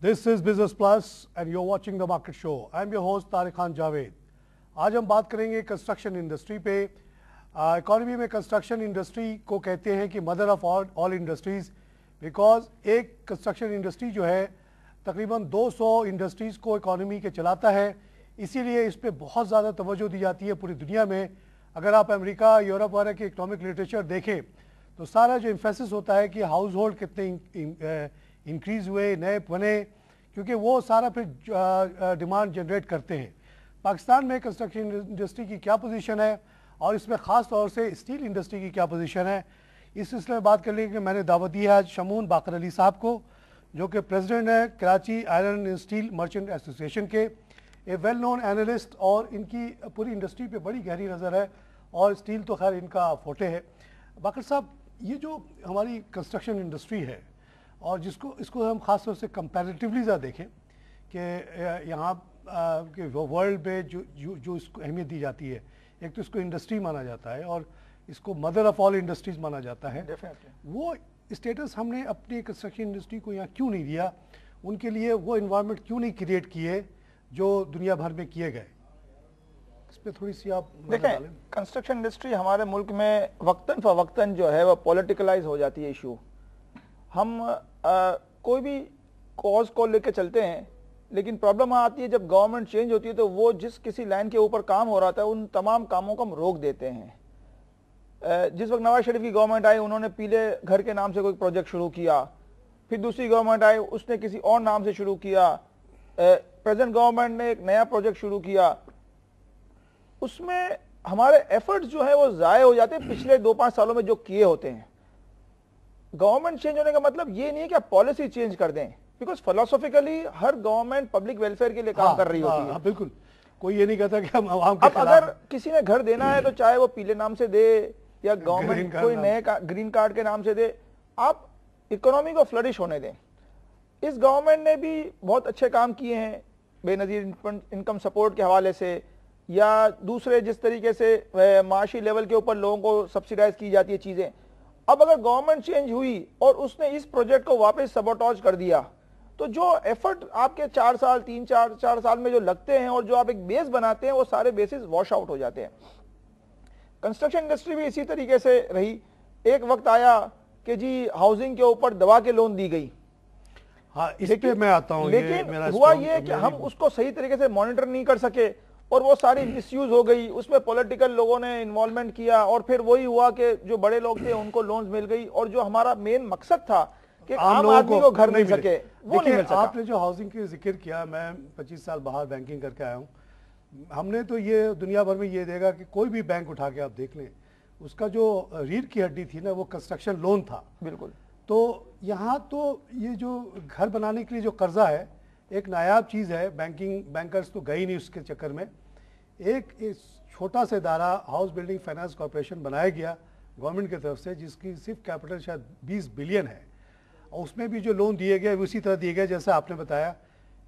This is Business Plus and you're watching the Market Show. I'm your host Tariq Khan Javed. आज हम बात करेंगे construction industry पे। इकोनॉमी में कंस्ट्रक्शन इंडस्ट्री को कहते हैं कि mother of all industries, because एक कंस्ट्रक्शन इंडस्ट्री जो है तकरीबन 200 इंडस्ट्रीज़ को इकोनॉमी के चलाता है। इसीलिए इस पर बहुत ज़्यादा तवज्जो दी जाती है पूरी दुनिया में। अगर आप अमेरिका, यूरोप वगैरह के इकोनॉमिक लिटरेचर देखें तो सारा जो एम्फेसिस होता है कि हाउस होल्ड कितने इंक्रीज़ हुए, नए बने, क्योंकि वो सारा फिर डिमांड जनरेट करते हैं। पाकिस्तान में कंस्ट्रक्शन इंडस्ट्री की क्या पोजीशन है और इसमें ख़ास तौर से स्टील इंडस्ट्री की क्या पोजीशन है, इस सिलसिले में बात करने के लिए मैंने दावत दी है आज शमून बाकर अली साहब को, जो कि प्रेसिडेंट है Karachi iron and steel merchant association के, ए वेल नोन एनालिस्ट, और इनकी पूरी इंडस्ट्री पे बड़ी गहरी नज़र है और स्टील तो खैर इनका फोटे है। बाकर साहब, ये जो हमारी कंस्ट्रक्शन इंडस्ट्री है और इसको हम ख़ास तौर से कंपैरेटिवली ज़्यादा देखें कि यहाँ के वर्ल्ड में जो इसको अहमियत दी जाती है, एक तो इसको इंडस्ट्री माना जाता है और इसको मदर ऑफ ऑल इंडस्ट्रीज़ माना जाता है। वो स्टेटस हमने अपनी कंस्ट्रक्शन इंडस्ट्री को यहाँ क्यों नहीं दिया, उनके लिए वो इन्वायरमेंट क्यों नहीं क्रिएट किए जो दुनिया भर में किए गए, इस पर थोड़ी सी आप देखें। कंस्ट्रक्शन इंडस्ट्री हमारे मुल्क में वक्तन फवक्तन जो है वो पॉलिटिकलाइज हो जाती है इशू। हम कोई भी कॉज को लेके चलते हैं, लेकिन प्रॉब्लम आती है जब गवर्नमेंट चेंज होती है तो वो जिस किसी लाइन के ऊपर काम हो रहा था उन तमाम कामों को हम रोक देते हैं। जिस वक्त नवाज शरीफ की गवर्नमेंट आई उन्होंने पीले घर के नाम से कोई प्रोजेक्ट शुरू किया, फिर दूसरी गवर्नमेंट आई उसने किसी और नाम से शुरू किया, प्रेजेंट गवर्नमेंट ने एक नया प्रोजेक्ट शुरू किया, उसमें हमारे एफर्ट्स जो है वो ज़ाय हो जाते हैं पिछले 2-5 सालों में जो किए होते हैं। गवर्नमेंट चेंज होने का मतलब ये नहीं है कि आप पॉलिसी चेंज कर दें, because philosophically her government public welfare के लिए काम कर रही होती है। बिल्कुल, कोई ये नहीं कहता कि हम आवाम के अब अगर किसी ने घर देना है तो चाहे वो पीले नाम से दे या गवर्नमेंट कोई नए ग्रीन कार्ड के नाम से दे, आप इकोनॉमी को फ्लरिश होने दें। इस गवर्नमेंट ने भी बहुत अच्छे काम किए हैं बेनजीर इनकम सपोर्ट के हवाले से, या दूसरे जिस तरीके से माशी लेवल के ऊपर लोगों को सब्सिडाइज की जाती है चीजें। अब अगर गवर्नमेंट चेंज हुई और उसने इस प्रोजेक्ट को वापस सबोटॉज कर दिया तो जो एफर्ट आपके 4 साल 3-4 साल में जो लगते हैं और जो आप एक बेस बनाते हैं वो सारे बेसिस वॉश आउट हो जाते हैं। कंस्ट्रक्शन इंडस्ट्री भी इसी तरीके से रही। एक वक्त आया कि जी हाउसिंग के ऊपर दवा के लोन दी गई। हाँ, इस पे मैं आता हूं। लेकिन हुआ ये कि हम उसको सही तरीके से मॉनिटर नहीं कर सके और वो सारी मिसयूज हो गई, उसमें पॉलिटिकल लोगों ने इन्वॉल्वमेंट किया और फिर वही हुआ कि जो बड़े लोग थे उनको लोन्स मिल गई और जो हमारा मेन मकसद था कि आम आदमी को घर नहीं सके वो नहीं मिल सका। आपने जो हाउसिंग की जिक्र किया, मैं 25 साल बाहर बैंकिंग करके आया हूँ। हमने तो ये दुनिया भर में ये देगा कि कोई भी बैंक उठा के आप देख लें, उसका जो रीढ़ की हड्डी थी ना वो कंस्ट्रक्शन लोन था। बिल्कुल। तो यहाँ तो ये जो घर बनाने के लिए जो कर्जा है एक नायाब चीज़ है। बैंकर्स तो गई नहीं उसके चक्कर में। एक छोटा सा इदारा हाउस बिल्डिंग फाइनेंस कॉर्पोरेशन बनाया गया गवर्नमेंट की तरफ से, जिसकी सिर्फ कैपिटल शायद 20 बिलियन है, और उसमें भी जो लोन दिए गए उसी तरह दिए गए जैसे आपने बताया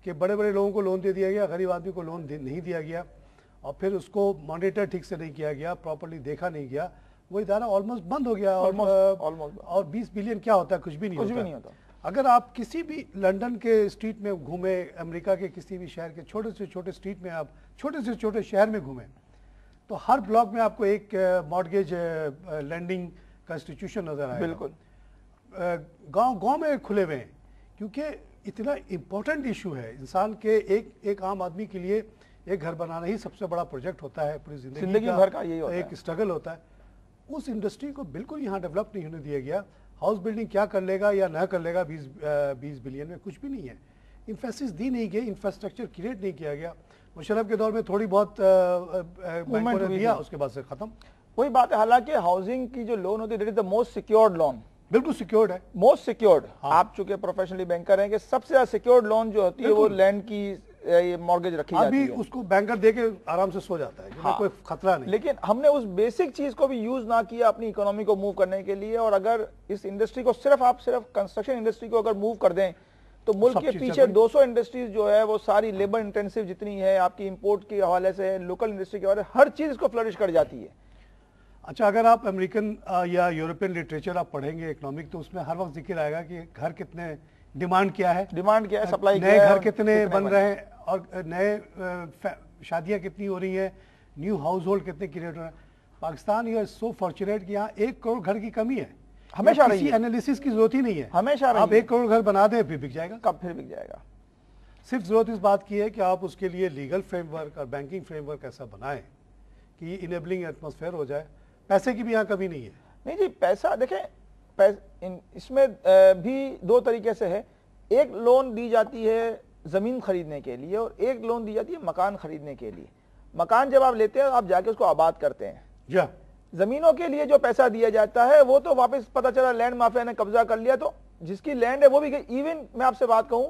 कि बड़े बड़े लोगों को लोन दे दिया गया, गरीब आदमी को लोन नहीं दिया गया, और फिर उसको मॉनिटर ठीक से नहीं किया गया, प्रॉपर्ली देखा नहीं गया, वो इदारा ऑलमोस्ट बंद हो गया। और 20 बिलियन क्या होता है, कुछ भी नहीं होता। अगर आप किसी भी लंदन के स्ट्रीट में घूमे, अमेरिका के किसी भी शहर के छोटे से छोटे स्ट्रीट में, आप छोटे से छोटे शहर में घूमें, तो हर ब्लॉक में आपको एक मॉर्गेज लैंडिंग का इंस्टीट्यूशन नजर आएगा। बिल्कुल। गांव में खुले हुए हैं, क्योंकि इतना इम्पोर्टेंट इशू है इंसान के एक आम आदमी के लिए। एक घर बनाना ही सबसे बड़ा प्रोजेक्ट होता है, पूरी जिंदगी भर का यही होता है, एक स्ट्रगल होता है। उस इंडस्ट्री को बिल्कुल यहाँ डेवलप नहीं होने दिया गया। हाउस बिल्डिंग क्या कर लेगा या ना कर लेगा 20 बिलियन में, कुछ भी नहीं है। इन्फेसिस दी नहीं गई, इंफ्रास्ट्रक्चर क्रिएट नहीं किया गया। मुशर्रफ के दौर में थोड़ी बहुत बैंकों ने दिया, उसके बाद से खत्म। वही बात है। हालांकि हाउसिंग की जो लोन होती है that is the most secured loan. बिल्कुल सिक्योर्ड है, मोस्ट सिक्योर्ड। आप चूंकि प्रोफेशनली बैंकर हैं कि सबसे ज्यादा सिक्योर्ड लोन जो होती है वो लैंड की मॉर्गेज रखी जाती है। उसको बैंकर देके आराम से सो जाता है, हाँ। कोई खतरा नहीं। लेकिन हमने उस बेसिक चीज को भी यूज ना किया अपनी इकोनॉमी को मूव करने के लिए। और अगर इस इंडस्ट्री को सिर्फ कंस्ट्रक्शन इंडस्ट्री को अगर मूव कर दें तो मुल्क के पीछे 200 इंडस्ट्रीज जो है वो सारी लेबर इंटेंसिव जितनी है, आपकी इंपोर्ट के हवाले से, लोकल इंडस्ट्री के हवाले से, हर चीज को फ्लरिश कर जाती है। अच्छा, अगर आप अमेरिकन या यूरोपियन लिटरेचर आप पढ़ेंगे इकोनॉमिक, तो उसमें हर वक्त जिक्र आएगा कि घर कितने डिमांड क्या है, सप्लाई नए घर कितने बन रहे हैं और नए शादियां कितनी हो रही हैं, न्यू हाउस होल्ड कितने क्रिएट हो रहे हैं। Pakistan you are so fortunate कि यहाँ 1 करोड़ घर की कमी है, हमेशा किसी एनालिसिस की जरूरत ही नहीं है, हमेशा आप 1 करोड़ घर बना दें फिर बिक जाएगा। कब फिर बिक जाएगा। सिर्फ जरूरत इस बात की है कि आप उसके लिए लीगल फ्रेमवर्क और बैंकिंग फ्रेमवर्क ऐसा बनाएं कि इनेबलिंग एटमॉस्फेयर हो जाए। पैसे की भी यहाँ कमी नहीं है। नहीं जी, पैसा देखें, इसमें भी दो तरीके से है। एक लोन दी जाती है जमीन खरीदने के लिए और एक लोन दी जाती है मकान खरीदने के लिए। मकान जब आप लेते हैं आप जाके उसको आबाद करते हैं। या जमीनों के लिए जो पैसा दिया जाता है वो तो वापस पता चला लैंड माफिया ने कब्जा कर लिया, तो जिसकी लैंड है वो भी गई। इवन मैं आपसे बात कहूं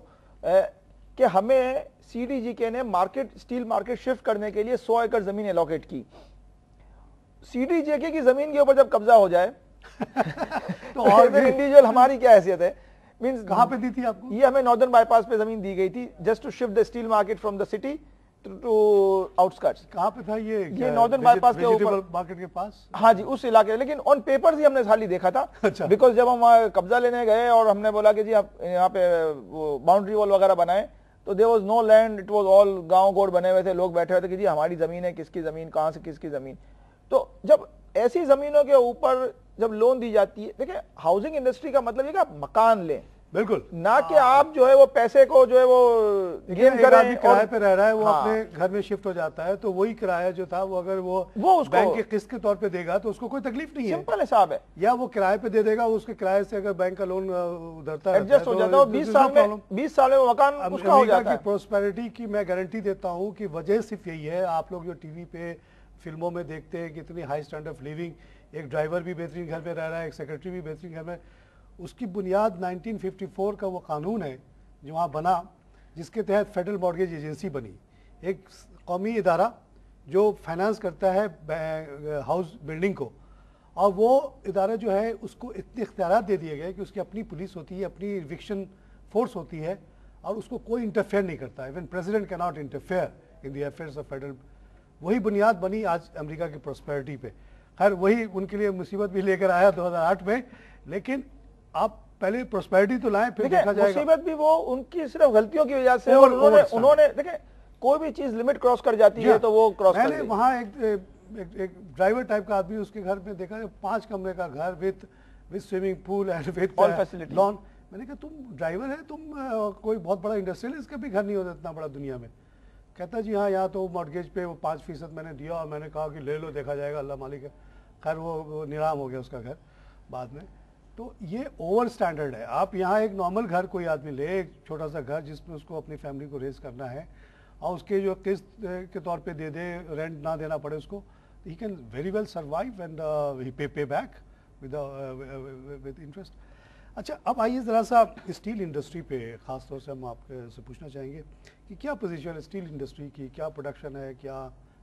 कि हमें सीडीजीके ने स्टील मार्केट शिफ्ट करने के लिए 100 एकड़ जमीन एलोकेट की। सीडीजीके की जमीन के ऊपर जब कब्जा हो जाए तो और इंडिविजुअल हमारी क्या हैसियत है। मींस कहां पे दी थी आपको? ये हमें नॉर्दर्न बाईपास पे जमीन दी गई थी, just to shift the steel market from the city to outskirts. कहां पे था ये नॉर्दर्न बाईपास के ऊपर, मार्केट के पास। हाँ जी, उस इलाके। लेकिन ऑन पेपर्स ही हमने खाली देखा था। अच्छा। बिकॉज जब हम वहाँ कब्जा लेने गए और हमने बोला कि जी आप यहाँ पे बाउंड्री वॉल वगैरह बनाए, तो there was no land, it was all गांव गोड़ बने हुए थे, लोग बैठे हुए थे कि जी हमारी जमीन है, किसकी जमीन, कहां से किसकी जमीन। तो जब ऐसी जमीनों के ऊपर जब लोन दी जाती है, देखिए हाउसिंग इंडस्ट्री का मतलब ये कि आप मकान लें, बिल्कुल, ना कि आप जो है वो पैसे को जो है वो गेम करें। किराए पे रह रहा है वो, हाँ, अपने घर में शिफ्ट हो जाता है, तो वही किराया जो था वो अगर वो उसको बैंक की किस्त के तौर पे देगा तो उसको कोई तकलीफ नहीं है। सिंपल हिसाब है। या वो किराए पे दे देगा, उसके किराए से अगर बैंक का लोन उधरता है एडजस्ट हो जाता है, 20 साल में वो मकान उसका हो जाता है। प्रोस्पेरिटी की मैं गारंटी देता हूँ कि वजह सिर्फ यही है, आप लोग जो टीवी पे फिल्मों में देखते हैं कितनी हाई स्टैंडर्ड ऑफ लिविंग, एक ड्राइवर भी बेहतरीन घर में रह रहा है, एक सेक्रेटरी भी बेहतरीन घर में, उसकी बुनियाद 1954 का वो कानून है जो वहाँ बना, जिसके तहत फेडरल मॉर्गेज एजेंसी बनी, एक कौमी इदारा जो फाइनेंस करता है हाउस बिल्डिंग को, और वो इदारा जो है उसको इतने इख्तियार दे दिए गए कि उसकी अपनी पुलिस होती है, अपनी इविक्शन फोर्स होती है, और उसको कोई इंटरफेयर नहीं करता। Even president can not interfere in the affairs of federal. वही बुनियाद बनी आज अमेरिका की प्रोस्पेरिटी पे। खैर वही उनके लिए मुसीबत भी लेकर आया 2008 में, लेकिन आप पहले प्रोस्पेरिटी तो लाएं, फिर देखा जाएगा। मुसीबत भी वो उनकी सिर्फ गलतियों की वजह से, और उन्होंने देखिए कोई भी चीज लिमिट क्रॉस कर जाती है तो वो क्रॉस कर। मैंने वहाँ एक ड्राइवर टाइप का आदमी, उसके घर में देखा 5 कमरे का घर with swimming pool and with lawn. मैंने कहा तुम ड्राइवर है, तुम कोई बहुत बड़ा इंडस्ट्रियलिस्ट का भी घर नहीं होता इतना बड़ा दुनिया में। कहता जी हाँ, यहाँ तो मॉर्गेज पे वो 5% मैंने दिया और मैंने कहा कि ले लो, देखा जाएगा, अल्लाह मालिक है। खैर वो निराम हो गया उसका घर बाद में। तो ये ओवर स्टैंडर्ड है। आप यहाँ एक नॉर्मल घर कोई आदमी ले, एक छोटा सा घर जिसमें उसको अपनी फैमिली को रेज करना है, और उसके जो किस्त के तौर पे दे दे, रेंट ना देना पड़े उसको, he can very well survive and he पे बैक विद इंटरेस्ट। अच्छा, अब आइए ज़रा सा स्टील इंडस्ट्री पे ख़ास तौर से हम आपसे पूछना चाहेंगे कि क्या पोजीशन है स्टील इंडस्ट्री की, क्या प्रोडक्शन है, क्या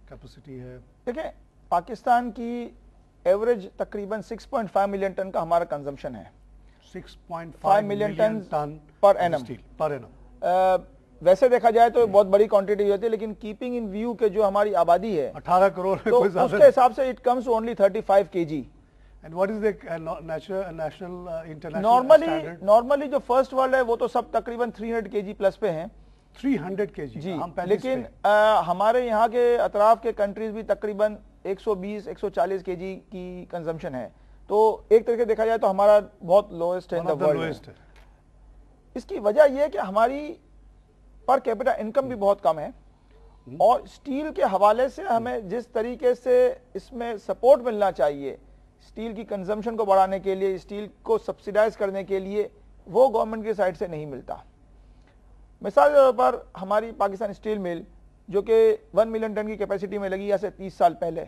कैपेसिटी है? देखिए, पाकिस्तान की एवरेज तकरीबन 6.5 मिलियन टन का हमारा कंजम्पशन है। 6.5 मिलियन टन पर एनम। वैसे देखा जाए तो बहुत बड़ी क्वांटिटी होती है, लेकिन कीपिंग इन व्यू के जो हमारी आबादी है 18 करोड़, तो उसके हिसाब से it comes to only 35 kg। And what is the national international standard? Normally जो फर्स्ट वर्ल्ड है वो तो सब तकरीबन 300 kg प्लस पे हैं। 300 kg जी, लेकिन हमारे यहाँ के अतराफ के कंट्रीज भी तकरीबन 120-140 kg की कंजम्पशन है। तो एक तरीके देखा जाए तो हमारा बहुत लोएस्ट है इन द वर्ल्ड। इसकी वजह यह है कि हमारी पर कैपिटा इनकम भी बहुत कम है, और स्टील के हवाले से हमें जिस तरीके से इसमें सपोर्ट मिलना चाहिए स्टील की कंजम्पशन को बढ़ाने के लिए, स्टील को सब्सिडाइज करने के लिए, वो गवर्नमेंट की साइड से नहीं मिलता। मिसाल के तौर पर हमारी पाकिस्तान स्टील मिल जो कि 1 मिलियन टन की कैपेसिटी में लगी, ऐसे 30 साल पहले,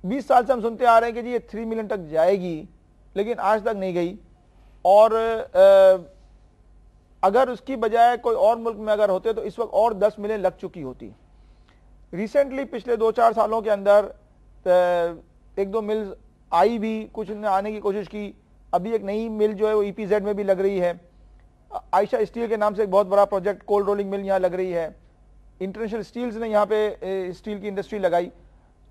20 साल से हम सुनते आ रहे हैं कि जी ये 3 मिलियन तक जाएगी, लेकिन आज तक नहीं गई। और अगर उसकी बजाय कोई और मुल्क में अगर होते तो इस वक्त और 10 मिलियन लग चुकी होती। रिसेंटली पिछले 2-4 सालों के अंदर 1-2 मिल्स आई भी, कुछ ने आने की कोशिश की। अभी एक नई मिल जो है वो EPZ में भी लग रही है। आयशा स्टील के नाम से एक बहुत बड़ा प्रोजेक्ट कोल्ड रोलिंग मिल यहाँ लग रही है। इंटरनेशनल स्टील्स ने यहाँ पे स्टील की इंडस्ट्री लगाई।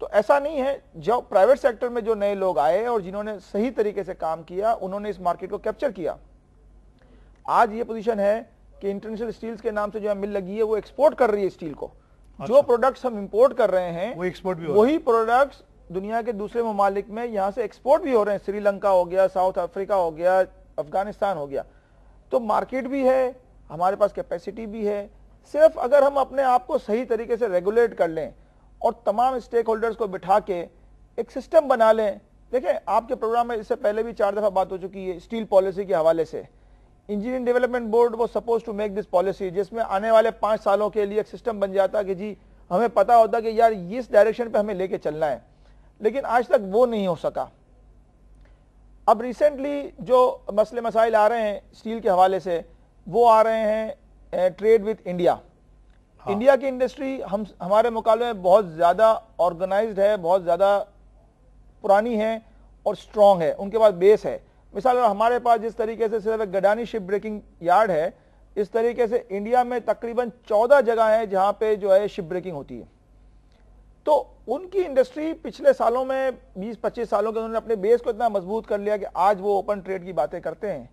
तो ऐसा नहीं है, जो प्राइवेट सेक्टर में जो नए लोग आए और जिन्होंने सही तरीके से काम किया, उन्होंने इस मार्केट को कैप्चर किया। आज ये पोजीशन है कि इंटरनेशनल स्टील्स के नाम से जो है मिल लगी है वो एक्सपोर्ट कर रही है स्टील को। जो प्रोडक्ट्स हम इंपोर्ट कर रहे हैं वो एक्सपोर्ट भी वही प्रोडक्ट्स दुनिया के दूसरे ममालिक में यहां से एक्सपोर्ट भी हो रहे हैं। श्रीलंका हो गया, साउथ अफ्रीका हो गया, अफगानिस्तान हो गया। तो मार्केट भी है, हमारे पास कैपेसिटी भी है। सिर्फ अगर हम अपने आप को सही तरीके से रेगुलेट कर लें और तमाम स्टेक होल्डर्स को बिठा के एक सिस्टम बना लें। देखिए, आपके प्रोग्राम में इससे पहले भी 4 दफा बात हो चुकी है स्टील पॉलिसी के हवाले से। इंजीनियरिंग डेवलपमेंट बोर्ड वो suppose to make this policy, जिसमें आने वाले 5 सालों के लिए एक सिस्टम बन जाता कि जी हमें पता होता कि यार इस डायरेक्शन पे हमें लेके चलना है, लेकिन आज तक वो नहीं हो सका। अब रिसेंटली जो मसले मसाइल आ रहे हैं स्टील के हवाले से, वो आ रहे हैं ट्रेड विद इंडिया। इंडिया की इंडस्ट्री हमारे मुकाबले में बहुत ज्यादा ऑर्गेनाइज्ड है, बहुत ज्यादा पुरानी है और स्ट्रांग है, उनके पास बेस है। मिसाल हमारे पास जिस तरीके से सिर्फ एक गडानी शिप ब्रेकिंग यार्ड है, इस तरीके से इंडिया में तकरीबन 14 जगह है जहां पे जो है शिप ब्रेकिंग होती है। तो उनकी इंडस्ट्री पिछले सालों में 20-25 सालों के उन्होंने अपने बेस को इतना मजबूत कर लिया कि आज वो ओपन ट्रेड की बातें करते हैं।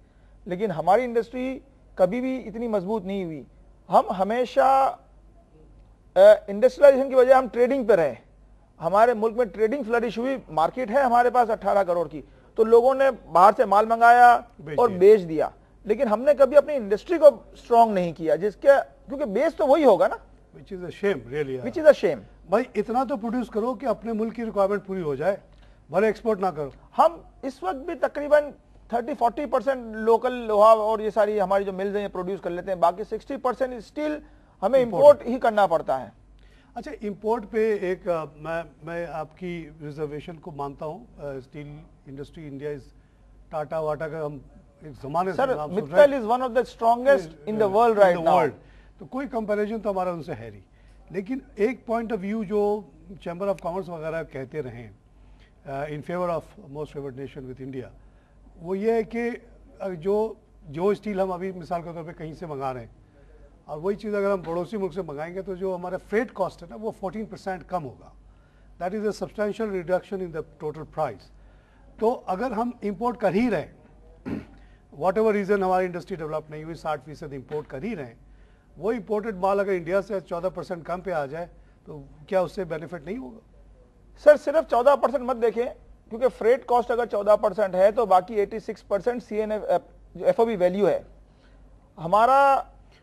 लेकिन हमारी इंडस्ट्री कभी भी इतनी मजबूत नहीं हुई। हम हमेशा इंडस्ट्रियलाइजेशन की वजह हम ट्रेडिंग पे रहे। हमारे मुल्क में ट्रेडिंग फ्लरिश हुई, मार्केट है हमारे पास 18 करोड़ की, तो लोगों ने बाहर से माल मंगाया और बेच दिया। लेकिन हमने कभी अपनी इंडस्ट्री को स्ट्रांग नहीं किया, जिसके क्योंकि बेस तो वही होगा ना। Which is a shame, really. Which is a shame. भाई इतना तो प्रोड्यूस करो कि अपने मुल्क की रिक्वायरमेंट पूरी हो जाए, भले एक्सपोर्ट ना करो। हम इस वक्त भी तकरीबन 30-40% लोकल लोहा और ये सारी हमारी जो मिल्स हैं ये प्रोड्यूस कर लेते हैं, बाकी 60% स्टील हमें इंपोर्ट ही करना पड़ता है। अच्छा, इंपोर्ट पे एक मैं आपकी रिजर्वेशन को मानता हूँ। Steel industry India is Tata वाटा का हम एक जमाने से नाम सुन रहे हैं। Mittal is one of the strongest in the world right now. तो कोई कंपैरिजन तो हमारा उनसे है नहीं। लेकिन एक पॉइंट ऑफ व्यू जो चैम्बर ऑफ कॉमर्स वगैरह कहते रहे in favour of most favoured nation with India, वो ये है कि जो स्टील हम अभी मिसाल के तौर पे कहीं से मंगा रहे हैं और वही चीज़ अगर हम पड़ोसी मुल्क से मंगाएंगे तो जो हमारा फ्रेट कॉस्ट है ना वो 14% कम होगा। That is a substantial reduction in the total price. तो अगर हम इंपोर्ट कर ही रहे वॉट एवर रीज़न हमारी इंडस्ट्री डेवलप नहीं हुई, 60% इंपोर्ट कर ही रहे हैं, वो इंपोर्टेड माल अगर इंडिया से 14% कम पे आ जाए तो क्या उससे बेनिफिट नहीं होगा? सर सिर्फ 14% मत देखें, क्योंकि फ्रेट कॉस्ट अगर 14% है तो बाकी 86% CNF FOB वैल्यू है। हमारा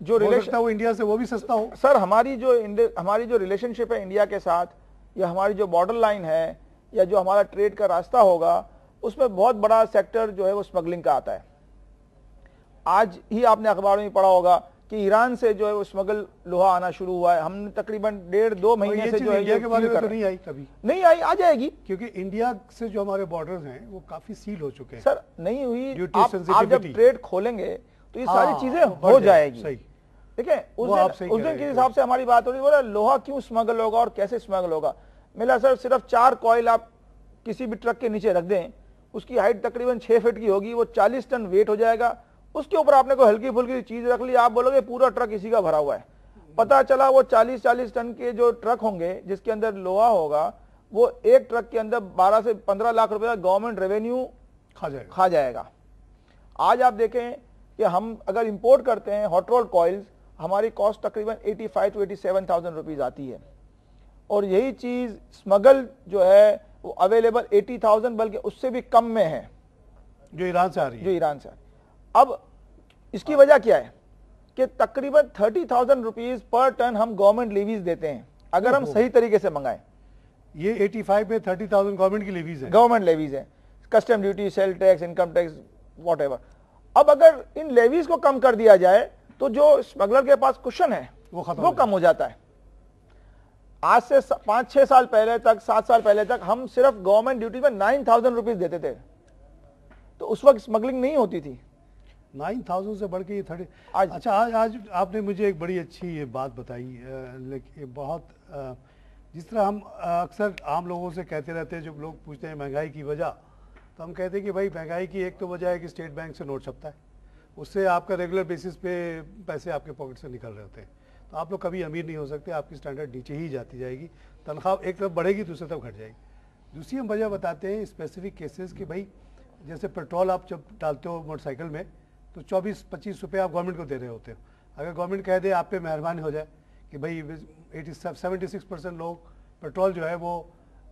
जो रिलेशन वो इंडिया से वो भी सस्ता हो। सर हमारी जो रिलेशनशिप है इंडिया के साथ, या हमारी जो बॉर्डर लाइन है, या जो हमारा ट्रेड का रास्ता होगा, उसमें बहुत बड़ा सेक्टर जो है वो स्मगलिंग का आता है। आज ही आपने अखबार में पढ़ा होगा कि ईरान से जो है वो स्मगल लोहा आना शुरू हुआ है। हमने तकरीबन 1.5-2 महीने से जो है इंडिया के बारे में तो नहीं आई, कभी नहीं आई, आ जाएगी, क्योंकि इंडिया से जो हमारे बॉर्डर्स हैं वो काफी सील हो चुके हैं। सर नहीं हुई, आप जब ट्रेड खोलेंगे तो ये सारी चीजें हो जाएगी। देखिए उस दिन के हिसाब से हमारी बात हो रही है, लोहा क्यों स्मगल होगा और कैसे स्मगल होगा। मिला सर सिर्फ 4 कॉइल आप किसी भी ट्रक के नीचे रख दें, उसकी हाइट तकरीबन 6 फीट की होगी, वो 40 टन वेट हो जाएगा। उसके ऊपर आपने कोई हल्की फुल्की चीज रख ली, आप बोलोगे पूरा ट्रक इसी का भरा हुआ है। पता चला वो 40-40 टन के जो ट्रक होंगे जिसके अंदर लोहा होगा, वो एक ट्रक के अंदर 12 से 15 लाख रुपए का गवर्नमेंट रेवेन्यू खा जाएगा। आज आप देखें कि हम अगर इंपोर्ट करते हैं हॉट रोल्ड कॉइल्स, हमारी कॉस्ट तकरीबन 85 to 87,000 रुपीज आती है, और यही चीज स्मगल जो है वो अवेलेबल 80,000 बल्कि उससे भी कम में है, जो ईरान से आ रही है। अब इसकी वजह क्या है कि तकरीबन 30,000 रुपीज पर टन हम गवर्नमेंट लेवीज देते हैं अगर हम सही तरीके से मंगाएं। ये 85 में 30,000 गवर्नमेंट की लेवीज है, गवर्नमेंट लेवीज है, custom duty, sale tax, income tax, whatever. अब अगर इन लेवीज को कम कर दिया जाए तो जो स्मगलर के पास कुशन है वो कम हो जाता है। आज से 5-6 साल पहले तक, 7 साल पहले तक हम सिर्फ गवर्नमेंट ड्यूटी में 9,000 रुपीज देते थे, तो उस वक्त स्मगलिंग नहीं होती थी। 9,000 से बढ़ के ये 30। अच्छा, आज आपने मुझे एक बड़ी अच्छी ये बात बताई, लेकिन बहुत जिस तरह हम अक्सर आम लोगों से कहते रहते हैं, जब लोग पूछते हैं महंगाई की वजह, तो हम कहते हैं कि भाई महंगाई की एक तो वजह है कि स्टेट बैंक से नोट छपता है, उससे आपका रेगुलर बेसिस पे पैसे आपके पॉकेट से निकल रहे होते हैं, तो आप लोग कभी अमीर नहीं हो सकते, आपकी स्टैंडर्ड नीचे ही जाती जाएगी, तनख्वाह एक तरफ बढ़ेगी दूसरी तरफ घट जाएगी। दूसरी हम वजह बताते हैं स्पेसिफिक केसेस कि भाई जैसे पेट्रोल आप जब डालते हो मोटरसाइकिल में तो 24-25 रुपये आप गवर्नमेंट को दे रहे होते हो। अगर गवर्नमेंट कह दे आप पे मेहरबानी हो जाए कि भाई 76% लोग पेट्रोल जो है वो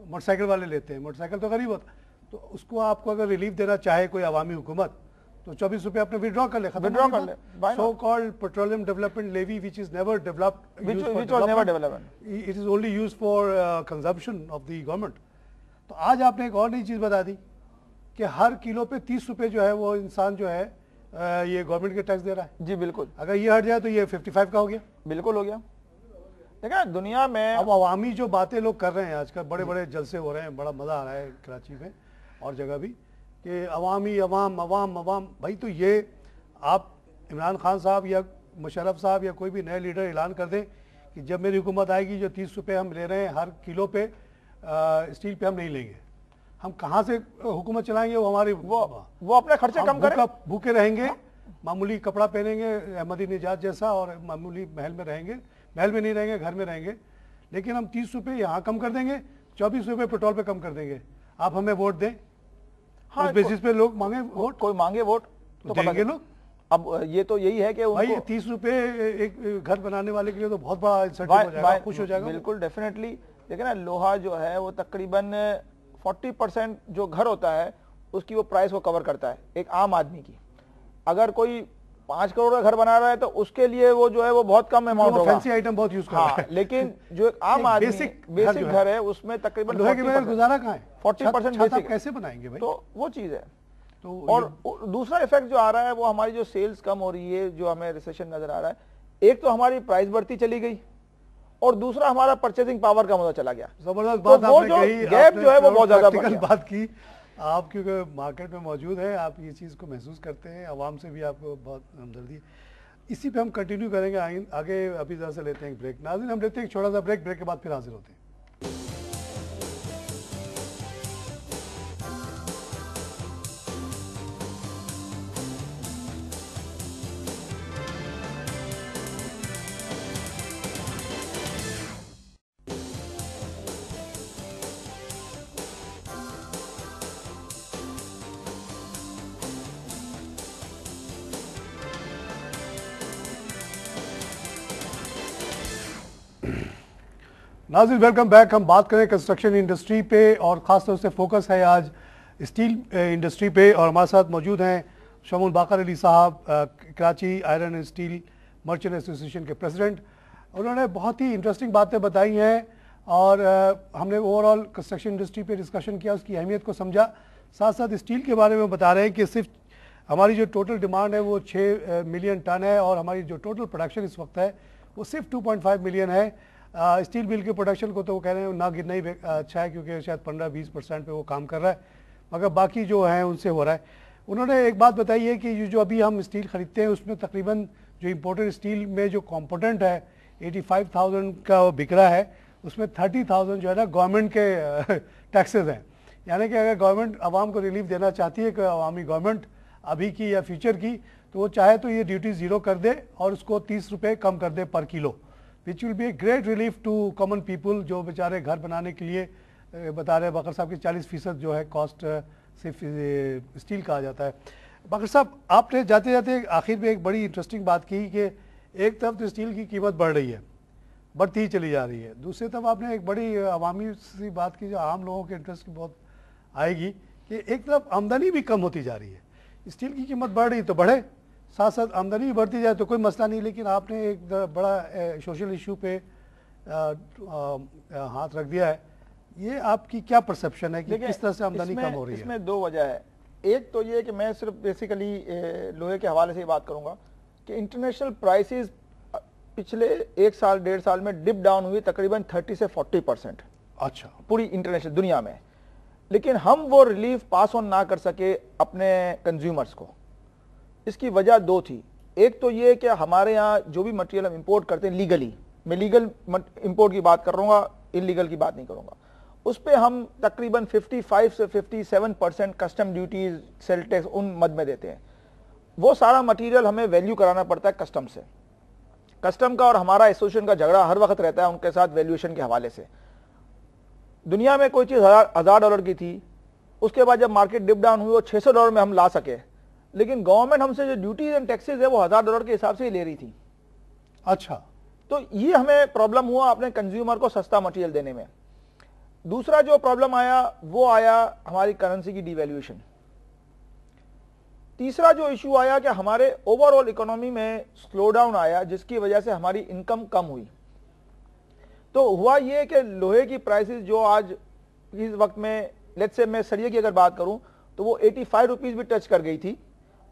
मोटरसाइकिल वाले लेते हैं, मोटरसाइकिल तो गरीब होता, तो उसको आपको अगर रिलीफ देना चाहे कोई अवामी हुकूमत तो 24 रुपये अपने विड्रॉ कर ले, विड्रॉ कर ले। So called petroleum development levy which is never developed, which was never development. It is only used for consumption of the government. तो आज आपने एक और नई चीज बता दी कि हर किलो पे 30 रुपये जो है वो इंसान जो है ये गवर्नमेंट के टैक्स दे रहा है। जी बिल्कुल, अगर ये हट जाए तो ये 55 का हो गया। बिल्कुल हो गया। देखा दुनिया में अब अवामी जो बातें लोग कर रहे हैं आजकल, बड़े बड़े जलसे हो रहे हैं, बड़ा मजा आ रहा है कराची में और जगह भी कि अवामी अवाम अवाम अवाम, भाई तो ये आप इमरान खान साहब या मुशर्रफ साहब या कोई भी नए लीडर ऐलान कर दें कि जब मेरी हुकूमत आएगी जो 30 रुपये हम ले रहे हैं हर किलो पे स्टील पे हम नहीं लेंगे, हम कहाँ से हुकूमत चलाएंगे? वो हमारी वो अपने खर्चे कम करें, भूखे रहेंगे, मामूली कपड़ा पहनेंगे अहमदी निजात जैसा और मामूली महल में रहेंगे, महल में नहीं रहेंगे, घर में रहेंगे, लेकिन हम 30 रुपये यहाँ कम कर देंगे, 24 रुपये पेट्रोल पे कम कर देंगे, आप हमें वोट दें। हाँ, उस बेसिस पे लोग मांगे वोट, कोई मांगे वोट तो देंगे लोग। अब ये तो यही है कि भाई 30 रुपये एक घर बनाने वाले के लिए तो बहुत बड़ा इंसेंटिव हो जाएगा, खुश हो जाएगा। बिल्कुल डेफिनेटली। लेकिन ना लोहा जो है वो तकरीबन 40% जो घर होता है उसकी वो प्राइस वो कवर करता है एक आम आदमी की। अगर कोई 5 करोड़ का घर बना रहा है तो उसके लिए वो जो है वो बहुत कम अमाउंट होगा, फैंसी आइटम बहुत यूज कर रहा है। लेकिन जो एक आम आदमी बेसिक घर है उसमें तकरीबन लोहे के बगैर गुजारा कहाँ है? 40% बेसिक कैसे बनाएंगे भाई? तो वो चीज है। तो और दूसरा इफेक्ट जो आ रहा है वो हमारी जो सेल्स कम हो रही है, जो हमें रिसेशन नजर आ रहा है, एक तो हमारी प्राइस बढ़ती चली गई और दूसरा हमारा परचेसिंग पावर कम होता चला गया। जबरदस्त बात आपने कही, गैप जो है वो बहुत ज्यादा बढ़ गया। बात की आप, क्योंकि मार्केट में मौजूद है, आप ये चीज़ को महसूस करते हैं, आवाम से भी आपको बहुत हमदर्दी। इसी पे हम कंटिन्यू करेंगे आगे। अभी जरा से लेते हैं ब्रेक। नाज़रीन हम लेते हैं एक छोटा सा ब्रेक के बाद फिर हाजिर होते हैं। नाज़रीन वेलकम बैक। हम बात करें कंस्ट्रक्शन इंडस्ट्री पे और ख़ास तौर से फोकस है आज स्टील इंडस्ट्री पे और हमारे साथ मौजूद हैं शमूल बाकर अली साहब, Karachi iron and steel merchant association के प्रेसिडेंट। उन्होंने बहुत ही इंटरेस्टिंग बातें बताई हैं और हमने ओवरऑल कंस्ट्रक्शन इंडस्ट्री पे डिस्कशन किया, उसकी अहमियत को समझा। साथ साथ स्टील के बारे में बता रहे हैं कि सिर्फ हमारी जो टोटल डिमांड है वो 6 मिलियन टन है और हमारी जो टोटल प्रोडक्शन इस वक्त है वो सिर्फ 2.5 मिलियन है। स्टील मिल के प्रोडक्शन को तो वो कह रहे हैं ना गिरना ही अच्छा है, क्योंकि शायद 15-20% पे वो काम कर रहा है, मगर बाकी जो है उनसे हो रहा है। उन्होंने एक बात बताई है कि जो अभी हम स्टील खरीदते हैं उसमें तकरीबन जो इम्पोर्टेड स्टील में जो कंपोनेंट है 85,000 का वो बिक रहा है, उसमें 30,000 जो है ना गवर्नमेंट के टैक्सेस हैं। यानी कि अगर गवर्नमेंट आवाम को रिलीफ देना चाहती है कि अवामी गवर्नमेंट अभी की या फ्यूचर की, तो वो चाहे तो ये ड्यूटी ज़ीरो कर दे और उसको 30 रुपये कम कर दे पर kilo, which will be a great relief to common people जो बेचारे घर बनाने के लिए बता रहे हैं। बाकर साहब की 40% जो है कॉस्ट सिर्फ स्टील का आ जाता है। बाकर साहब आपने जाते जाते आखिर में एक बड़ी इंटरेस्टिंग बात की कि एक तरफ तो स्टील की कीमत बढ़ रही है, बढ़ती ही चली जा रही है, दूसरी तरफ आपने एक बड़ी अवामी सी बात की जो आम लोगों के इंटरेस्ट की बहुत आएगी कि एक तरफ आमदनी भी कम होती जा रही है। स्टील की कीमत बढ़ रही तो बढ़े, साथ साथ आमदनी भी बढ़ती जाए तो कोई मसला नहीं, लेकिन आपने एक बड़ा सोशल इशू पे हाथ रख दिया है। ये आपकी क्या परसेप्शन है कि किस तरह से आमदनी कम हो रही है? इसमें दो वजह है। एक तो ये कि मैं सिर्फ बेसिकली लोहे के हवाले से ही बात करूंगा कि इंटरनेशनल प्राइसेस पिछले 1 साल 1.5 साल में डिप डाउन हुई तकरीबन 30 से 40%। अच्छा, पूरी इंटरनेशनल दुनिया में, लेकिन हम वो रिलीफ पास ऑन ना कर सके अपने कंज्यूमर्स को। इसकी वजह दो थी। एक तो ये कि हमारे यहाँ जो भी मटेरियल हम इंपोर्ट करते हैं लीगली, मैं लीगल इंपोर्ट की बात कर रहा हूँ, इलीगल की बात नहीं करूँगा, उस पर हम तकरीबन 55 से 57% कस्टम ड्यूटीज सेल टैक्स उन मद में देते हैं। वो सारा मटेरियल हमें वैल्यू कराना पड़ता है कस्टम से। कस्टम का और हमारा एसोसिएशन का झगड़ा हर वक्त रहता है उनके साथ वैल्यूएशन के हवाले से। दुनिया में कोई चीज़ $1000 की थी, उसके बाद जब मार्केट डिप डाउन हुई वो $600 में हम ला सके, लेकिन गवर्नमेंट हमसे जो ड्यूटीज एंड टैक्सेस है वो $1000 के हिसाब से ही ले रही थी। अच्छा, तो ये हमें प्रॉब्लम हुआ अपने कंज्यूमर को सस्ता मटेरियल देने में। दूसरा जो प्रॉब्लम आया वो आया हमारी करेंसी की डिवैल्यूएशन। तीसरा जो इशू आया कि हमारे ओवरऑल इकोनॉमी में स्लो डाउन आया, जिसकी वजह से हमारी इनकम कम हुई। तो हुआ ये कि लोहे की प्राइसेस जो आज इस वक्त में, लेट्स से मैं सरिये की अगर बात करूं तो वो 85 रुपीज भी टच कर गई थी।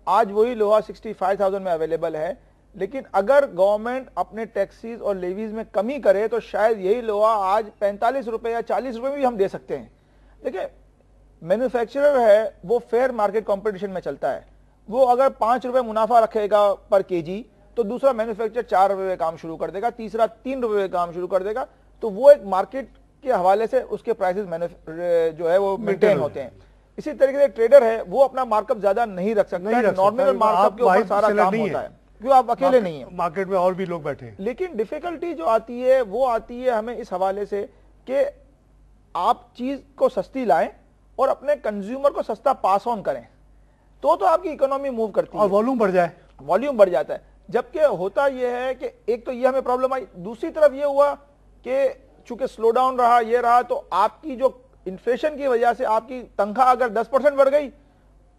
आज वही लोहा 65,000 में अवेलेबल है। लेकिन अगर गवर्नमेंट अपने टैक्सेस और लेवीज में कमी करे तो शायद यही लोहा आज 45 रुपए या 40 रुपए में भी हम दे सकते हैं। देखिए, मैन्युफैक्चरर है वो फेयर मार्केट कंपटीशन में चलता है। वो अगर 5 रुपए मुनाफा रखेगा पर केजी तो दूसरा मैन्युफैक्चरर 4 रुपए में काम शुरू कर देगा, तीसरा 3 रुपए में काम शुरू कर देगा। तो वो एक मार्केट के हवाले से उसके प्राइसेस जो है वो मेंटेन होते हैं। इसी तरीके से ट्रेडर है वो अपना मार्कअप ज्यादा नहीं रख सकता, नॉर्मल मार्कअप के ऊपर सारा काम होता है क्योंकि आप अकेले नहीं है, मार्केट में और भी लोग बैठे हैं। लेकिन डिफिकल्टी जो आती है वो आती है हमें इस हवाले से कि आप चीज को सस्ती लाएं और अपने कंज्यूमर को सस्ता पास ऑन करें तो आपकी इकोनॉमी मूव करती है और वॉल्यूम बढ़ जाए, वॉल्यूम बढ़ जाता है। जबकि होता यह है कि एक तो ये हमें प्रॉब्लम आई, दूसरी तरफ ये हुआ कि चूंकि स्लो डाउन रहा, ये रहा, तो आपकी जो इन्फ्लेशन की वजह से आपकी तनख्वाह अगर 10% बढ़ गई,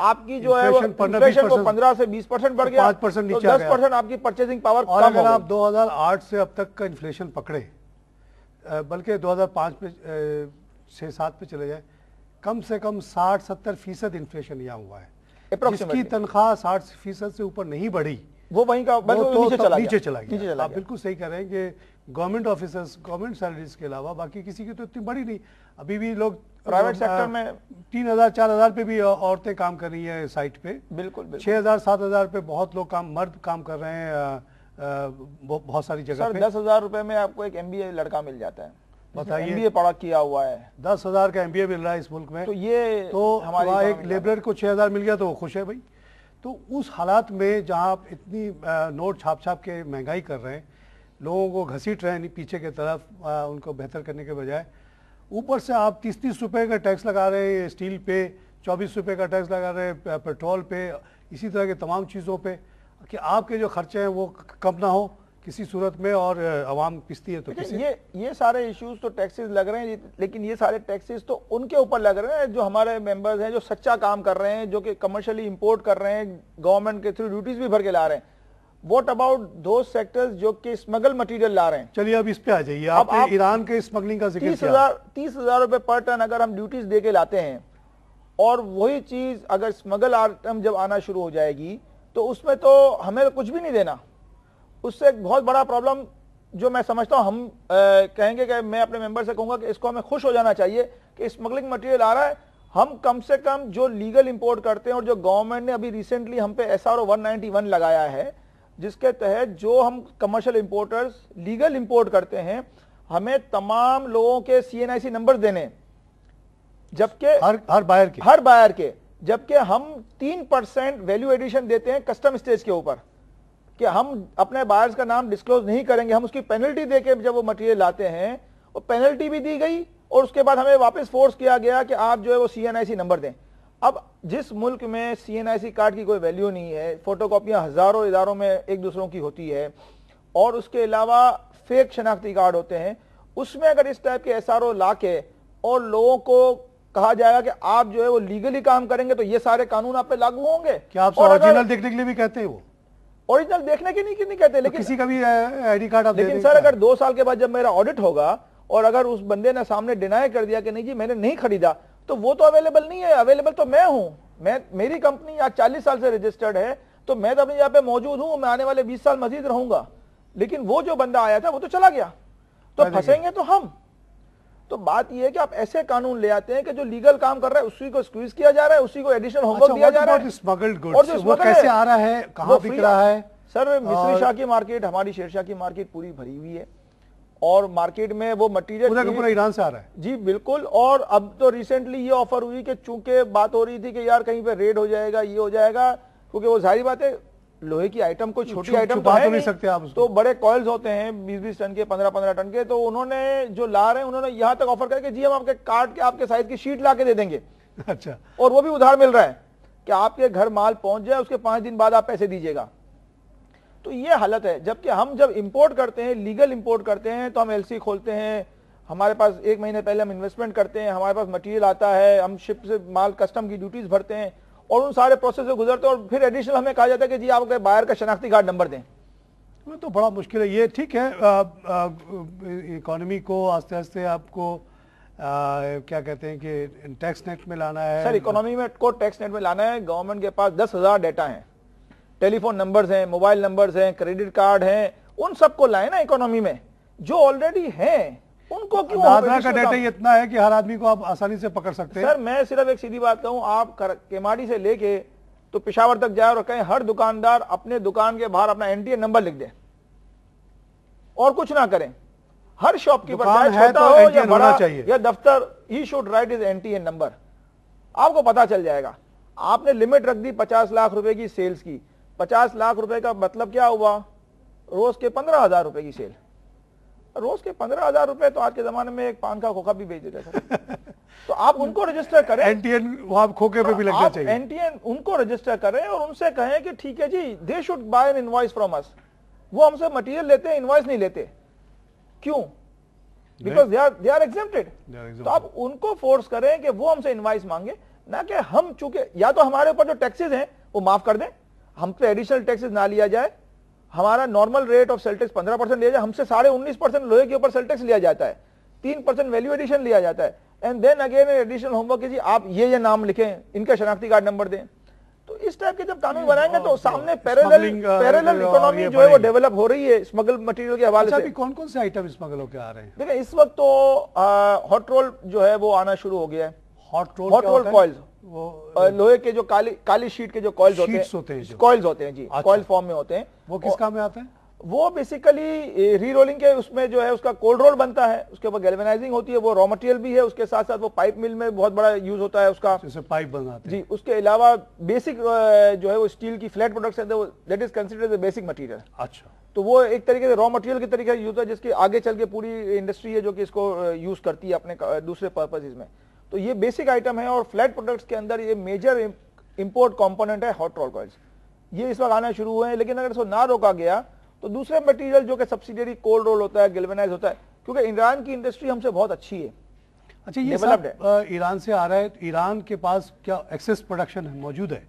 आपकी जो है इन्फ्लेशन को 15 से 20% बढ़ गया, 5% तो नीचे आ 10% आपकी परचेसिंग पावर और कम अगर हो आप गई। 2008 से अब तक का इन्फ्लेशन पकड़े, बल्कि 2005 पे 6-7 पे चले जाए, कम से कम 60-70% इन्फ्लेशन यहाँ हुआ है। जिसकी तनख्वाह 60% से ऊपर नहीं बढ़ी वो वहीं का नीचे चला गया। आप बिल्कुल सही कह रहे हैं कि गवर्नमेंट ऑफिसर्स, गवर्नमेंट सैलरीज के अलावा बाकी किसी की तो इतनी बड़ी नहीं। अभी भी लोग प्राइवेट सेक्टर में 3,000-4,000 पे भी औरतें काम कर रही है साइट पे, बिल्कुल 6,000-7,000 पे बहुत लोग मर्द काम कर रहे हैं बहुत सारी जगह पे। 10,000 रुपए में आपको एक MBA लड़का मिल जाता है, बताइए, MBA पढ़ा किया हुआ है, 10,000 का MBA मिल रहा है इस मुल्क में। तो ये तो हमारी एक लेबर को 6,000 मिल गया तो वो खुश है भाई। तो उस हालात में जहां आप इतनी नोट छाप के महंगाई कर रहे हैं, लोगों को घसीट रहे हैं पीछे की तरफ, उनको बेहतर करने के बजाय, ऊपर से आप 30-30 रुपए का टैक्स लगा रहे हैं स्टील पे, 24 रुपए का टैक्स लगा रहे हैं पेट्रोल पे, इसी तरह के तमाम चीज़ों पे, कि आपके जो खर्चे हैं वो कम ना हो किसी सूरत में और आवाम पिसती है तो किसी। ये सारे इश्यूज तो टैक्सेस लग रहे हैं, लेकिन ये सारे टैक्सेस तो उनके ऊपर लग रहे हैं जो हमारे मेंबर्स हैं, जो सच्चा काम कर रहे हैं, जो कि कमर्शियली इंपोर्ट कर रहे हैं, गवर्नमेंट के थ्रू ड्यूटीज भी भर के ला रहे हैं। व्हाट अबाउट दोज सेक्टर्स जो कि स्मगल मटेरियल ला रहे हैं? चलिए अब इस पे आ जाइए। आपने ईरान के स्मगलिंग का जिक्र किया। 30,000 रुपए पर टन अगर हम ड्यूटीज दे के लाते हैं और वही चीज अगर स्मगल आइटम जब आना शुरू हो जाएगी तो उसमें तो हमें कुछ भी नहीं देना। उससे एक बहुत बड़ा प्रॉब्लम जो मैं समझता हूं, हम कहेंगे कि मैं अपने मेंबर से कहूंगा कि इसको हमें खुश हो जाना चाहिए कि स्मगलिंग मटेरियल आ रहा है। हम कम से कम जो लीगल इंपोर्ट करते हैं और जो गवर्नमेंट ने अभी रिसेंटली हम पे SRO 191 लगाया है, जिसके तहत जो हम कमर्शियल इंपोर्टर्स लीगल इंपोर्ट करते हैं, हमें तमाम लोगों के CNIC नंबर देने, जबकि हर बायर के, जबकि हम 3% वैल्यू एडिशन देते हैं कस्टम स्टेज के ऊपर कि हम अपने बायर्स का नाम डिस्क्लोज नहीं करेंगे। हम उसकी पेनल्टी देके जब वो मटेरियल लाते हैं, वो पेनल्टी भी दी गई और उसके बाद हमें वापस फोर्स किया गया कि आप जो है वो CNIC नंबर दें। अब जिस मुल्क में CNIC कार्ड की कोई वैल्यू नहीं है, फोटोकॉपियां हजारों इदारों में एक दूसरों की होती है और उसके अलावा फेक शनाख्ती कार्ड होते हैं, उसमें अगर इस टाइप के SRO ला के और लोगों को कहा जाएगा कि आप जो है वो लीगली काम करेंगे तो ये सारे कानून आप पे लागू होंगे। क्या आप ओरिजिनल देखने के लिए भी कहते हैं? वो ओरिजिनल देखने के नहीं कहते, लेकिन किसी का भी ID कार्ड आप लेकिन सर अगर 2 साल के बाद जब मेरा ऑडिट होगा और अगर उस बंदे ने सामने डिनाई कर दिया कि नहीं जी मैंने नहीं खरीदा, तो वो तो अवेलेबल नहीं है। अवेलेबल तो मैं हूं, मेरी कंपनी आज 40 साल से रजिस्टर्ड है, तो मैं तो अपनी जगह पे मौजूद हूं, मैं आने वाले 20 साल मजीद रहूंगा। लेकिन वो जो बंदा आया था वो तो चला गया, तो फंसेंगे तो हम। तो बात यह है कि आप ऐसे कानून ले आते हैं कि जो लीगल काम कर रहा है उसी को स्क्वीज किया जा रहा है, उसी को एडिशनल होमवर्क दिया जा रहा है। स्मगल्ड गुड्स वो कैसे आ रहा है, कहां बिक रहा है? सर मिस्री शाह की मार्केट, हमारी शेरशाह की मार्केट पूरी भरी हुई है और मार्केट में वो मटेरियल पूरा ईरान से आ रहा है। जी बिल्कुल। और अब तो रिसेंटली ये ऑफर हुई कि चूंकि बात हो रही थी कि यार कहीं पे रेड हो जाएगा, ये हो जाएगा, क्योंकि वो जाहिर बात है लोहे की आइटम कोई छोटी आइटम तो है नहीं सकते आप, तो बड़े कॉइल्स होते हैं 20-20 टन के, 15-15 टन के। तो उन्होंने जो ला रहे हैं उन्होंने यहां तक ऑफर करके जी हम आपके काट के आपके साइज की शीट ला के दे देंगे। अच्छा। और वो भी उधार मिल रहा है। कि आपके घर माल पहुंच जाए, उसके 5 दिन बाद आप पैसे दीजिएगा। तो ये हालत है। जबकि हम जब इंपोर्ट करते हैं, लीगल इंपोर्ट करते हैं, तो हम एलसी खोलते हैं, हमारे पास 1 महीने पहले हम इन्वेस्टमेंट करते हैं, हमारे पास मटेरियल आता है, हम शिप से माल कस्टम की ड्यूटीज भरते हैं और उन सारे प्रोसेस से गुजरते हैं, और फिर एडिशनल हमें कहा जाता है कि जी आप बायर का शनाख्ती कार्ड नंबर दें। तो बड़ा मुश्किल है ये। ठीक है, इकोनॉमी को आस्ते आस्ते आपको क्या कहते हैं कि टैक्स नेट में लाना है। सर इकोनॉमी में को टैक्स नेट में लाना है। गवर्नमेंट के पास 10,000 डेटा हैं, टेलीफोन नंबर्स हैं, मोबाइल नंबर्स हैं, क्रेडिट कार्ड हैं, उन सबको लाए ना इकोनॉमी में, जो ऑलरेडी हैं उनको क्यों। दादरा का डेटा ही इतना है कि हर आदमी को आप आसानी से पकड़ सकते हैं। सर मैं सिर्फ एक सीधी बात कहूं, आप केमाड़ी से लेके तो पेशावर तक जाए और कहें हर दुकानदार अपने दुकान के बाहर अपना एनटीएन नंबर लिख दे और कुछ ना करें। हर शॉपकीपर चाहे छोटा हो या बड़ा या दफ्तर, he should write his NTN number. आपको पता चल जाएगा। आपने लिमिट रख दी 50 लाख रुपए की सेल्स की। 50 लाख रुपए का मतलब क्या हुआ? रोज के 15,000 रुपए की सेल। रोज के 15,000 रुपए तो आज के जमाने में एक पान का खोखा भी बेच देते हैं। तो आप उनको रजिस्टर करें, एनटीएन वहां खोखे पे भी लगना चाहिए। एनटीएन उनको रजिस्टर करें और उनसे कहें कि ठीक है जी, they should buy an invoice from us. वो हमसे मटेरियल लेते हैं, इनवॉइस नहीं लेते। क्यों? Because they are exempted. तो आप उनको फोर्स करें कि वो हमसे इनवॉइस मांगे, ना कि हम, चूंकि या तो हमारे ऊपर जो टैक्सेस हैं वो माफ कर दें, हम पे एडिशनल टैक्सेस ना लिया जाए, हमारा normal rate of sale tax 15% लिया जाए, हमसे 19.5% लोहे के ऊपर सेल टैक्स लिया जाता है, 3% वैल्यू एडिशन लिया जाता है, and then again additional homework जी आप ये नाम लिखें, इनका शनाख्ती कार्ड नंबर दें। तो इस टाइप के जब कानून बनाएंगे तो सामने पैरेलल इकोनॉमी जो है वो डेवलप हो रही है स्मगल मटेरियल के हवाले से। कौन कौन से आइटम स्मगल होकर आ रहे हैं? देखिए इस वक्त तो हॉट रोल जो है वो आना शुरू हो गया है। हॉट रोल कॉइल्स, वो लोहे के जो काली शीट के जो कॉइल्स होते हैं, कॉइल्स होते हैं जी, कॉइल फॉर्म में होते हैं। वो किस काम में आते हैं? वो बेसिकली री रोलिंग के उसमें जो है उसका कोल्ड रोल बनता है, उसके ऊपर गैल्वेनाइजिंग होती है, वो रॉ मटेरियल भी है, उसके साथ साथ वो पाइप मिल में बहुत बड़ा यूज होता है उसका, जैसे पाइप बनाते हैं जी। उसके अलावा बेसिक जो है वो स्टील की फ्लैट प्रोडक्ट्स है, that is considered as a basic material. अच्छा, तो वो एक तरीके से रॉ मटेरियल के तरीके से यूज है, जिसके आगे चल के पूरी इंडस्ट्री है जो कि इसको यूज करती है अपने दूसरे पर्पसेज में। तो ये बेसिक आइटम है और फ्लैट प्रोडक्ट्स के अंदर ये मेजर इंपोर्ट कंपोनेंट है हॉट रोल कॉइल्स। ये इस वक्त आना शुरू हुए हैं, लेकिन अगर इसको ना रोका गया तो दूसरे मटेरियल जो कि सब्सिडियरी कोल्ड रोल होता है, गैल्वेनाइज होता है, क्योंकि ईरान की इंडस्ट्री हमसे बहुत अच्छी है। अच्छा, ये सब ईरान से आ रहा है, तो ईरान के पास क्या एक्सेस प्रोडक्शन मौजूद है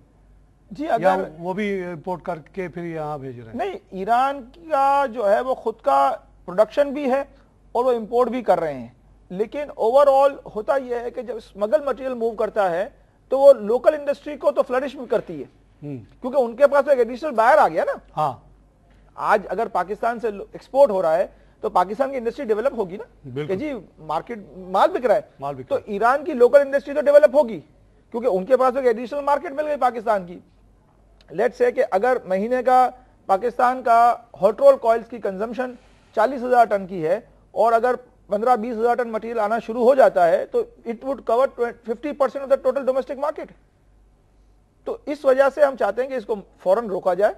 जी? अगर वो भी इंपोर्ट करके फिर यहाँ भेज रहे हैं? नहीं, ईरान का जो है वो खुद का प्रोडक्शन भी है और वो इंपोर्ट भी कर रहे हैं, लेकिन ओवरऑल होता यह है कि जब स्मगल मटेरियल मूव करता है तो वो लोकल इंडस्ट्री को तो फ्लरिश भी करती है, क्योंकि उनके पास एक एडिशनल बायर आ गया ना। हाँ, आज अगर पाकिस्तान से एक्सपोर्ट हो रहा है तो पाकिस्तान की इंडस्ट्री डेवलप होगी ना कि जी मार्केट माल बिक रहा है, तो ईरान की लोकल इंडस्ट्री तो डेवलप होगी, क्योंकि उनके पास एक एडिशनल मार्केट मिल गई पाकिस्तान की। लेट्स से कि अगर महीने का पाकिस्तान का हॉट रोल कॉइल्स की कंजम्पशन 40,000 टन की है और अगर 15-20,000 टन मटेरियल आना शुरू हो जाता है तो it would cover 50% of the total domestic market. तो इस वजह से हम चाहते हैं कि इसको फौरन रोका जाए,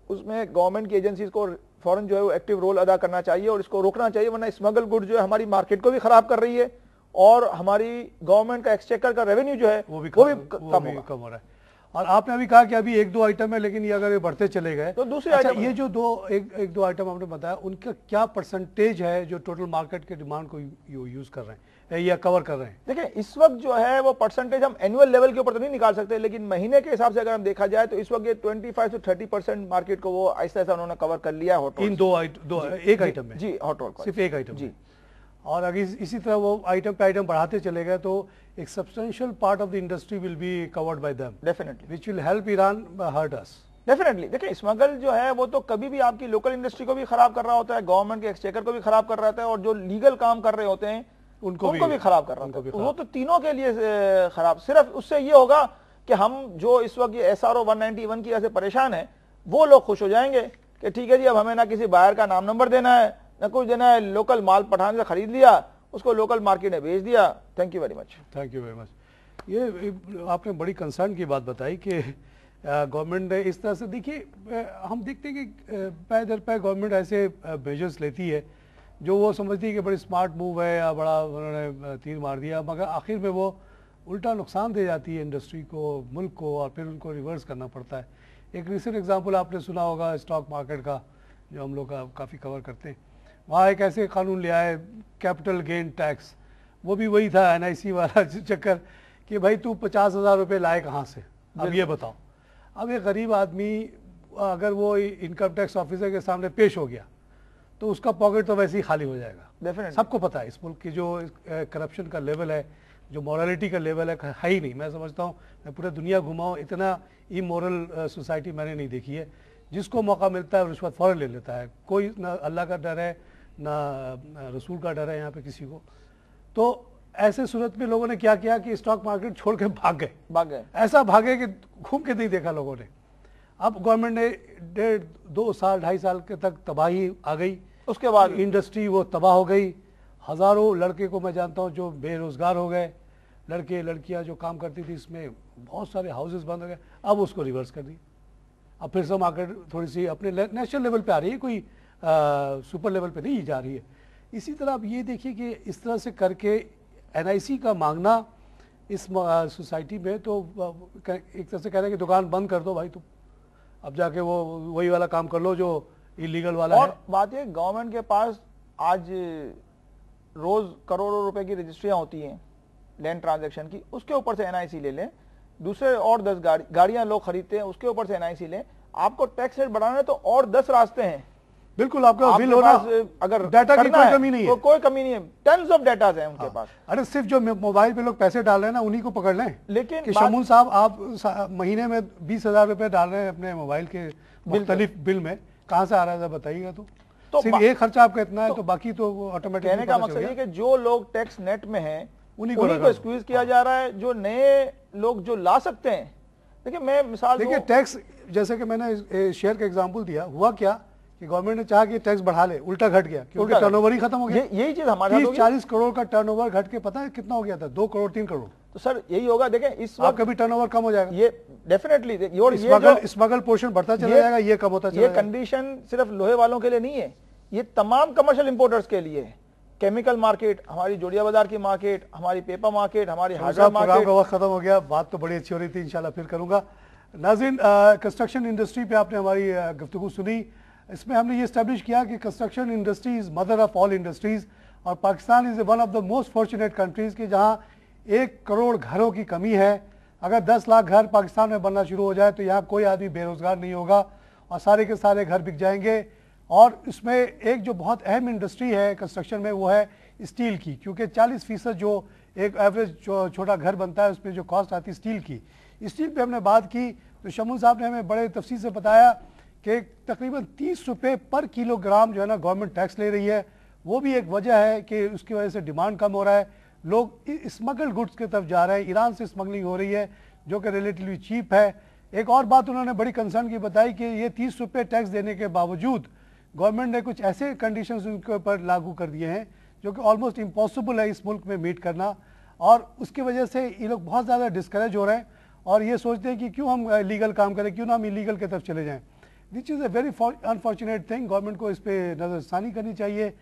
उसमें गवर्नमेंट की एजेंसीज को फौरन जो है वो एक्टिव रोल अदा करना चाहिए और इसको रोकना चाहिए, वरना स्मगल गुड जो है हमारी मार्केट को भी खराब कर रही है और हमारी गवर्नमेंट का एक्सचेकर का रेवेन्यू जो है वो भी कम हो रहा है। और आपने अभी कहा कि अभी 1-2 आइटम है, लेकिन ये अगर ये बढ़ते चले गए तो दूसरे अच्छा, आइटम ये जो एक दो आइटम आपने बताया, उनका क्या परसेंटेज है जो टोटल मार्केट के डिमांड को यूज कर रहे हैं या कवर कर रहे हैं? देखिए इस वक्त जो है वो परसेंटेज हम एनुअल लेवल के ऊपर तो नहीं निकाल सकते, लेकिन महीने के हिसाब से अगर हम देखा जाए तो इस वक्त ये 25 से 30% मार्केट को वो ऐसा ऐसा उन्होंने कवर कर लिया हॉट रोल। इन एक आइटम में? जी, हॉट रोल सिर्फ एक आइटम जी। और अगर इसी तरह वो आइटम पे आइटम बढ़ाते चले गए तो एक substantial part of the industry will be covered by them, definitely, which will help Iran hurt us. Definitely. देखिए स्मगल जो है वो तो कभी भी आपकी लोकल इंडस्ट्री को भी खराब कर रहा होता है, गवर्नमेंट के एक्सचेकर को भी खराब कर रहा होता है और जो लीगल काम कर रहे होते हैं उनको भी खराब कर रहा होता है। वो तो तीनों के लिए खराब। सिर्फ उससे ये होगा कि हम जो इस वक्त ये SRO 191 की वजह से परेशान है वो लोग खुश हो जाएंगे कि ठीक है जी, अब हमें ना किसी बायर का नाम नंबर देना है ना कुछ देना है, लोकल माल पठान से खरीद लिया, उसको लोकल मार्केट में बेच दिया। Thank you very much. Thank you very much. ये आपने बड़ी कंसर्न की बात बताई कि गवर्नमेंट ने इस तरह से, देखिए हम देखते हैं कि पै दर पै गवर्नमेंट ऐसे मेजर्स लेती है जो वो समझती है कि बड़ी स्मार्ट मूव है या बड़ा उन्होंने तीर मार दिया, मगर आखिर में वो उल्टा नुकसान दे जाती है इंडस्ट्री को, मुल्क को, और फिर उनको रिवर्स करना पड़ता है। एक रिसेंट एग्जांपल आपने सुना होगा स्टॉक मार्केट का, जो हम लोग काफ़ी कवर करते हैं। वहाँ एक ऐसे कानून ले आए, कैपिटल गेन टैक्स, वो भी वही था NIC वाला चक्कर कि भाई तू 50,000 रुपये लाए कहाँ से, अब ये बताओ। अब एक गरीब आदमी अगर वो इनकम टैक्स ऑफिसर के सामने पेश हो गया तो उसका पॉकेट तो वैसे ही खाली हो जाएगा। सबको पता है इस मुल्क की जो करप्शन का लेवल है, जो मॉरलिटी का लेवल है ही नहीं। मैं समझता हूँ, मैं पूरे दुनिया घुमाऊँ, इतना इमोरल सोसाइटी मैंने नहीं देखी है। जिसको मौका मिलता है रिश्वत फ़ौरन ले लेता है। कोई ना अल्लाह का डर है ना रसूल का डर है यहाँ पे किसी को। तो ऐसे सूरत में लोगों ने क्या किया कि स्टॉक मार्केट छोड़ के भाग गए। ऐसा भागे कि घूम के नहीं देखा लोगों ने। अब गवर्नमेंट ने 2 साल 2.5 साल के तक तबाही आ गई। उसके बाद इंडस्ट्री वो तबाह हो गई। हज़ारों लड़के को मैं जानता हूँ जो बेरोजगार हो गए, लड़के लड़कियाँ जो काम करती थी इसमें, बहुत सारे हाउसेस बंद हो गए। अब उसको रिवर्स कर दी। अब फिर से मार्केट थोड़ी सी अपने नेशनल लेवल पे आ रही है, कोई सुपर लेवल पे नहीं जा रही है। इसी तरह आप ये देखिए कि इस तरह से करके NIC का मांगना इस सोसाइटी में, तो एक तरह से कह रहे हैं कि दुकान बंद कर दो भाई तुम, अब जाके वो वही वाला काम कर लो जो इलीगल वाला और है। बात ये, गवर्नमेंट के पास आज रोज करोड़ों रुपए की रजिस्ट्रियां होती हैं लैंड ट्रांजैक्शन की, उसके ऊपर से NIC ले लें। दूसरे और 10 गाड़ियां लोग खरीदते हैं, उसके ऊपर से NIC लें। आपको टैक्स रेट बढ़ाना है तो और 10 रास्ते हैं। बिल्कुल, आपका विल होना, अगर डाटा की कोई कमी नहीं है, कोई कमी नहीं है। टन्स ऑफ डाटा है उनके पास। अरे सिर्फ जो मोबाइल पे लोग पैसे डाल रहे हैं ना, उन्हीं को पकड़ लें। लेकिन कि शमून साहब आप महीने में 20,000 रुपए डाल रहे हैं अपने मोबाइल के मुख्तलिफ बिल में, कहाँ से आ रहा है बताइएगा। तो सिर्फ एक खर्चा आपका इतना है, तो बाकी तो ऑटोमेटिक। कहने का मकसद ये कि जो लोग टैक्स नेट में हैं उन्हीं को स्क्वीज किया जा रहा है। जो नए लोग जो ला सकते हैं, देखिए मैं मिसाल, देखिए टैक्स, जैसे कि मैंने शेयर का एग्जांपल दिया, हुआ क्या कि गवर्नमेंट ने चाहा कि टैक्स बढ़ा ले, उल्टा घट गया क्योंकि टर्नओवर ही खत्म हो गया। यही चीज हमारे 30-40 करोड़ का टर्नओवर घट के पता है कितना हो गया था? 2 करोड़ 3 करोड़। तो सर यही होगा। देखें इस वक्त आपका भी टर्नओवर कम हो जाएगा। ये डेफिनेटली स्मगल पोर्शन बढ़ता चला जाएगा, ये कम होता चला जाएगा। ये कंडीशन सिर्फ लोहे वालों के लिए नहीं है, ये तमाम कमर्शियल इंपोर्टर्स के लिए है। केमिकल मार्केट, हमारी जोड़िया बाजार की मार्केट, हमारी पेपर मार्केट, हमारी हार्डवेयर मार्केट। वक्त खत्म हो गया, बात तो बड़ी अच्छी हो रही थी, इंशाल्लाह फिर करूंगा। नाज़रीन, कंस्ट्रक्शन इंडस्ट्री पे आपने हमारी गुफ्तगू सुनी। इसमें हमने ये स्टैब्लिश किया कि construction industry is mother of all industries, और Pakistan is one of the most fortunate countries कि जहाँ 1 करोड़ घरों की कमी है। अगर 10 लाख घर पाकिस्तान में बनना शुरू हो जाए तो यहाँ कोई आदमी बेरोजगार नहीं होगा और सारे के सारे घर बिक जाएंगे। और इसमें एक जो बहुत अहम इंडस्ट्री है कंस्ट्रक्शन में, वो है स्टील की, क्योंकि 40% जो एक एवरेज छोटा घर बनता है उसमें जो कॉस्ट आती है स्टील की। स्टील पे हमने बात की तो शमून साहब ने हमें बड़े तफसील से बताया कि तकरीबन 30 रुपये पर किलोग्राम जो है ना गवर्नमेंट टैक्स ले रही है। वो भी एक वजह है कि उसकी वजह से डिमांड कम हो रहा है, लोग स्मगल्ड गुड्स की तरफ जा रहे हैं। ईरान से स्मगलिंग हो रही है जो कि रिलेटिवली चीप है। एक और बात उन्होंने बड़ी कंसर्न की बताई कि ये 30 रुपये टैक्स देने के बावजूद गवर्नमेंट ने कुछ ऐसे कंडीशंस उनके ऊपर लागू कर दिए हैं जो कि ऑलमोस्ट इम्पॉसिबल है इस मुल्क में मीट करना, और उसकी वजह से ये लोग बहुत ज़्यादा डिस्करेज हो रहे हैं और ये सोचते हैं कि क्यों हम लीगल काम करें, क्यों ना हम इलीगल की तरफ चले जाएं। Which is a very unfortunate thing. Government को इस पर नज़रसानी करनी चाहिए।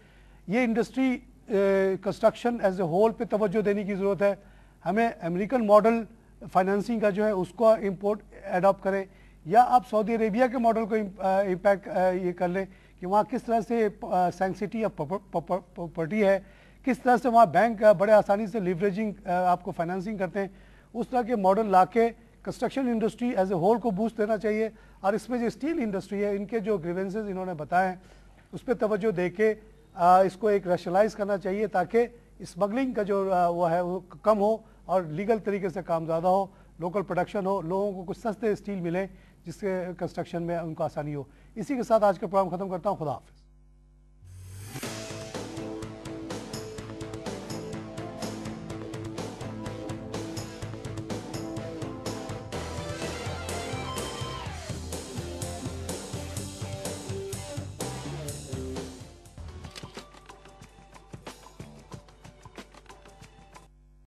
ये industry construction as a whole पे तवज्जो देने की ज़रूरत है। हमें अमेरिकन मॉडल फाइनेंसिंग का जो है उसको इम्पोर्ट एडॉप्ट करें, या आप सऊदी अरेबिया के मॉडल को इम्पैक्ट ये कर लें कि वहाँ किस तरह से सैंक्सिटी ऑफ प्रॉपर्टी है, किस तरह से वहाँ बैंक बड़े आसानी से लिवरेजिंग आपको फाइनेंसिंग करते हैं। उस तरह के मॉडल ला के construction industry as a whole को बूस्ट देना चाहिए। और इसमें जो स्टील इंडस्ट्री है, इनके जो ग्रीवेंसेस इन्होंने बताए हैं उस पर तवज्जो दे के इसको एक रैशनलाइज करना चाहिए ताकि स्मगलिंग का जो वो है वो कम हो और लीगल तरीके से काम ज़्यादा हो, लोकल प्रोडक्शन हो, लोगों को कुछ सस्ते स्टील मिले जिससे कंस्ट्रक्शन में उनको आसानी हो। इसी के साथ आज का प्रोग्राम खत्म करता हूँ। खुदा हाफिज़।